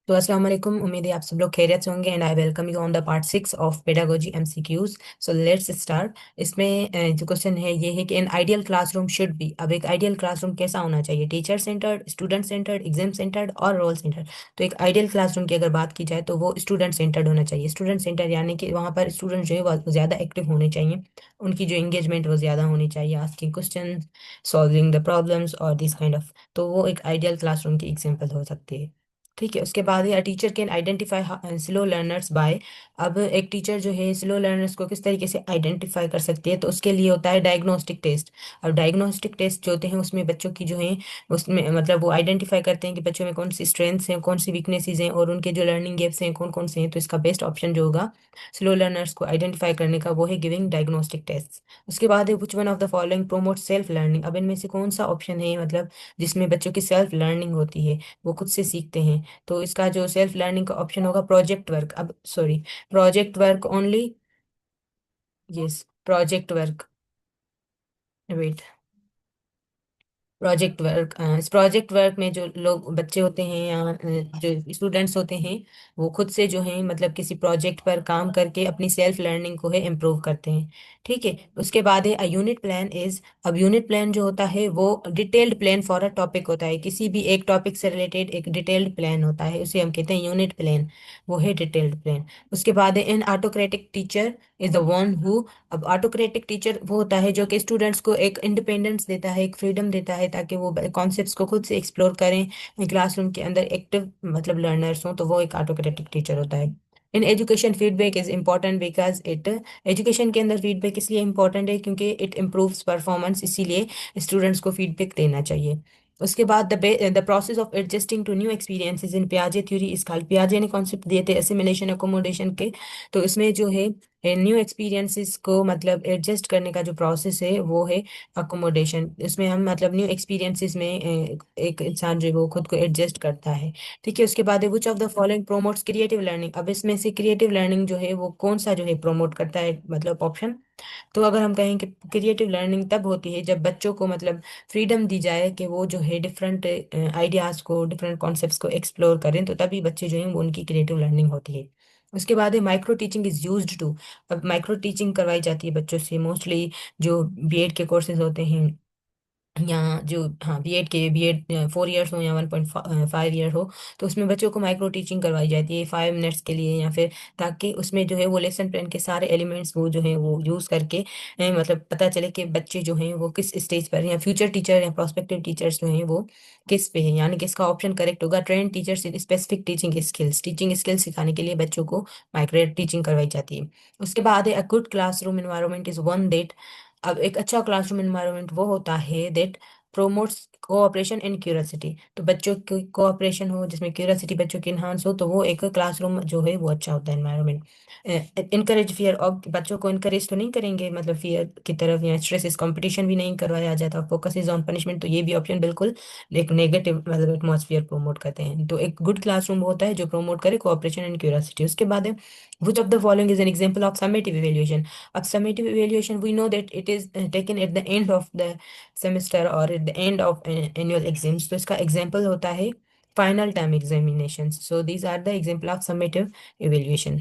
तो अस्सलाम वालेकुम। उम्मीद है आप सब लोग खैरियत से होंगे and I welcome you on the part 6 of pedagogy MCQs. So let's start. इसमें जो क्वेश्चन है ये है कि an ideal classroom should be. अब एक आइडियल क्लासरूम कैसा होना चाहिए? Teacher centred, student centred, exam centred और रोल सेंटर्ड। तो एक आइडियल क्लासरूम की अगर बात की जाए तो वो स्टूडेंट सेंटर्ड होना चाहिए। स्टूडेंट सेंटर यानी कि वहाँ पर स्टूडेंट जो है वो ज़्यादा एक्टिव होने चाहिए, उनकी जो एंगेजमेंट वो ज़्यादा होनी चाहिए, asking question, solving the problems और दिस काइंड ऑफ। तो वो एक आइडियल क्लासरूम की एग्जाम्पल हो सकती है। ठीक है, उसके बाद है teacher can identify slow learners by. अब एक टीचर जो है स्लो लर्नर्स को किस तरीके से आइडेंटिफाई कर सकती है? तो उसके लिए होता है डायग्नोस्टिक टेस्ट। अब डायग्नोस्टिक टेस्ट जो होते हैं उसमें बच्चों की जो है उसमें मतलब वो आइडेंटिफाई करते हैं कि बच्चों में कौन सी स्ट्रेंथ्स हैं, कौन सी वीकनेसेस हैं और उनके जो लर्निंग गैप्स हैं कौन कौन से हैं। तो इसका बेस्ट ऑप्शन जो होगा स्लो लर्नर्स को आइडेंटिफाई करने का वो है गिविंग डायग्नोस्टिक टेस्ट। उसके बाद है which one of the following promote self learning. अब इनमें से कौन सा ऑप्शन है मतलब जिसमें बच्चों की सेल्फ लर्निंग होती है, वो खुद से सीखते हैं? तो इसका जो सेल्फ लर्निंग का ऑप्शन होगा प्रोजेक्ट वर्क। अब sorry, project work only. Yes, project work. Wait, project work. इस प्रोजेक्ट वर्क में जो लोग बच्चे होते हैं या जो स्टूडेंट्स होते हैं वो खुद से जो है मतलब किसी प्रोजेक्ट पर काम करके अपनी सेल्फ लर्निंग को है इम्प्रूव करते हैं। ठीक है, उसके बाद है अ यूनिट प्लान इज। अब यूनिट प्लान जो होता है वो detailed plan for a topic होता है। किसी भी एक टॉपिक से रिलेटेड एक डिटेल्ड प्लान होता है, उसे हम कहते हैं यूनिट प्लान। वो है डिटेल्ड प्लान। उसके बाद है N autocratic teacher is the one who. अब ऑटोक्रेटिक टीचर वो होता है जो कि स्टूडेंट्स को एक इंडिपेंडेंस देता है, एक फ्रीडम देता है ताकि वो कॉन्सेप्ट्स को खुद से एक्सप्लोर करें, क्लासरूम के अंदर एक्टिव मतलब लर्नर्स हों। तो वो एक ऑटोक्रेटिक टीचर होता है। In education feedback is important because it. Education के अंदर फीडबैक इसलिए इंपॉर्टेंट है क्योंकि इट इम्प्रूव्स परफॉर्मेंस, इसीलिए स्टूडेंट्स को फीडबैक देना चाहिए। उसके बाद the process of adjusting to new experiences in पियाजे थ्योरी इज कॉल्ड। पियाजे ने कॉन्सेप्ट दिए थे असिमिलेशन अकोमोडेशन के। तो इसमें जो है न्यू एक्सपीरियंसेस को मतलब एडजस्ट करने का जो प्रोसेस है वो है अकोमोडेशन। इसमें हम मतलब न्यू एक्सपीरियंसेस में एक इंसान जो है वो खुद को एडजस्ट करता है। ठीक है, उसके बाद है which of the following promotes creative learning. अब इसमें से क्रिएटिव लर्निंग जो है वो कौन सा जो है प्रोमोट करता है मतलब ऑप्शन। तो अगर हम कहें कि क्रिएटिव लर्निंग तब होती है जब बच्चों को मतलब फ्रीडम दी जाए कि वो जो है डिफरेंट आइडियाज़ को, डिफरेंट कॉन्सेप्ट्स को एक्सप्लोर करें, तो तभी बच्चे जो हैं वो उनकी क्रिएटिव लर्निंग होती है। उसके बाद है micro teaching is used to. अब माइक्रो टीचिंग करवाई जाती है बच्चों से मोस्टली जो बीएड के कोर्सेज होते हैं या जो हाँ बीएड के बीएड 4 ईयर्स हो या 1.5 ईयर हो, तो उसमें बच्चों को माइक्रो टीचिंग करवाई जाती है 5 मिनट्स के लिए या फिर, ताकि उसमें जो है वो लेसन प्लान के सारे एलिमेंट्स वो जो है वो यूज़ करके मतलब पता चले कि बच्चे जो हैं वो किस स्टेज पर हैं, या फ्यूचर टीचर या प्रोस्पेक्टिव टीचर्स जो हैं वो किस पे हैं। यानी कि इसका ऑप्शन करेक्ट होगा train teachers in specific teaching skills. Teaching skills सिखाने के लिए बच्चों को माइक्रो टीचिंग करवाई जाती है। उसके बाद है a good classroom environment is one that. अब एक अच्छा क्लासरूम एनवायरनमेंट वो होता है that promotes cooperation and curiosity. तो बच्चों की कोऑपरेशन हो जिसमें क्यूरियोसिटी बच्चों की इन्हांस हो, तो वो एक क्लासरूम जो है वो अच्छा होता है एनवायरनमेंट। Encourage fear of. बच्चों को इनकरेज तो नहीं करेंगे मतलब फियर की तरफ या स्ट्रेस कंपटीशन भी नहीं करवाया जाता, फोकस इज ऑन पनिशमेंट। तो ये भी ऑप्शन बिल्कुल एक नेगेटिव मतलब एटमॉस्फेयर प्रोमोट करते हैं। तो एक गुड क्लासरूम होता है जो प्रोमोट करे कोऑपरेशन एंड क्यूरियोसिटी। उसके बाद है which of the following is an example of summative evaluation. अब summative evaluation we know that it is taken at the end of the semester और at the end of annual exams. तो इसका example होता है final term examinations. So these are the example of summative evaluation.